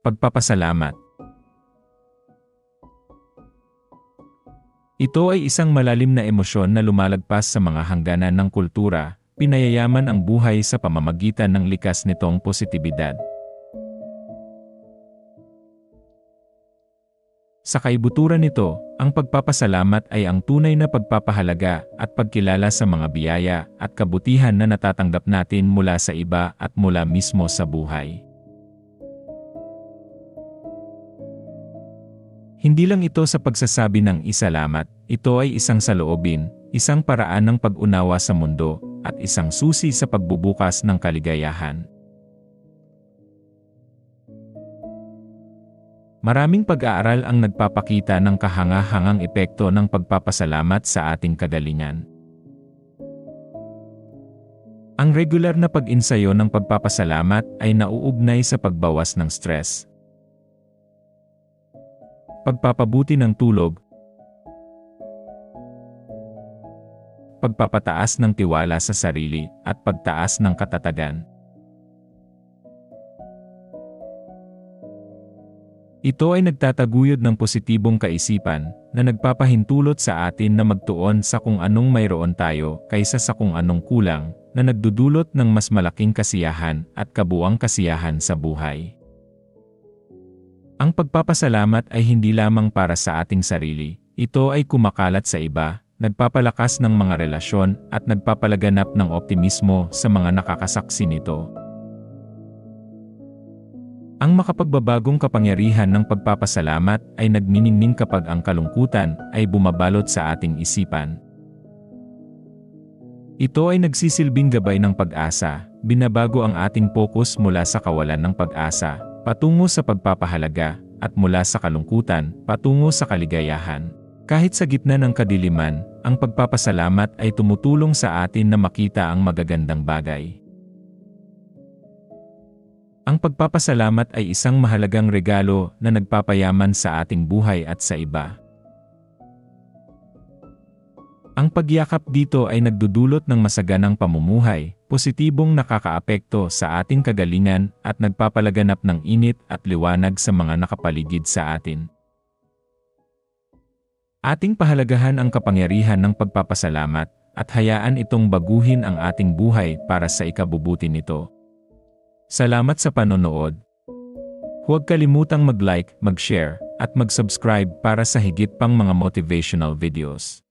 Pagpapasalamat. Ito ay isang malalim na emosyon na lumalagpas sa mga hangganan ng kultura, pinayayaman ang buhay sa pamamagitan ng likas nitong positibidad. Sa kaibuturan nito, ang pagpapasalamat ay ang tunay na pagpapahalaga at pagkilala sa mga biyaya at kabutihan na natatanggap natin mula sa iba at mula mismo sa buhay. Hindi lang ito sa pagsasabi ng isalamat, ito ay isang saloobin, isang paraan ng pag-unawa sa mundo, at isang susi sa pagbubukas ng kaligayahan. Maraming pag-aaral ang nagpapakita ng kahanga-hangang epekto ng pagpapasalamat sa ating kagalingan. Ang regular na pag-insayo ng pagpapasalamat ay nauugnay sa pagbawas ng stress, pagpapabuti ng tulog, pagpapataas ng tiwala sa sarili, at pagtaas ng katatagan. Ito ay nagtataguyod ng positibong kaisipan na nagpapahintulot sa atin na magtuon sa kung anong mayroon tayo kaysa sa kung anong kulang, na nagdudulot ng mas malaking kasiyahan at kabuuang kasiyahan sa buhay. Ang pagpapasalamat ay hindi lamang para sa ating sarili, ito ay kumakalat sa iba, nagpapalakas ng mga relasyon at nagpapalaganap ng optimismo sa mga nakakasaksi nito. Ang makapagbabagong kapangyarihan ng pagpapasalamat ay nagniningning kapag ang kalungkutan ay bumabalot sa ating isipan. Ito ay nagsisilbing gabay ng pag-asa, binabago ang ating focus mula sa kawalan ng pag-asa patungo sa pagpapahalaga, at mula sa kalungkutan, patungo sa kaligayahan. Kahit sa gitna ng kadiliman, ang pagpapasalamat ay tumutulong sa atin na makita ang magagandang bagay. Ang pagpapasalamat ay isang mahalagang regalo na nagpapayaman sa ating buhay at sa iba. Ang pagyakap dito ay nagdudulot ng masaganang pamumuhay, positibong nakakaapekto sa ating kagalingan at nagpapalaganap ng init at liwanag sa mga nakapaligid sa atin. Ating pahalagahan ang kapangyarihan ng pagpapasalamat at hayaan itong baguhin ang ating buhay para sa ikabubuti nito. Salamat sa panonood. Huwag kalimutang mag-like, mag-share, at mag-subscribe para sa higit pang mga motivational videos.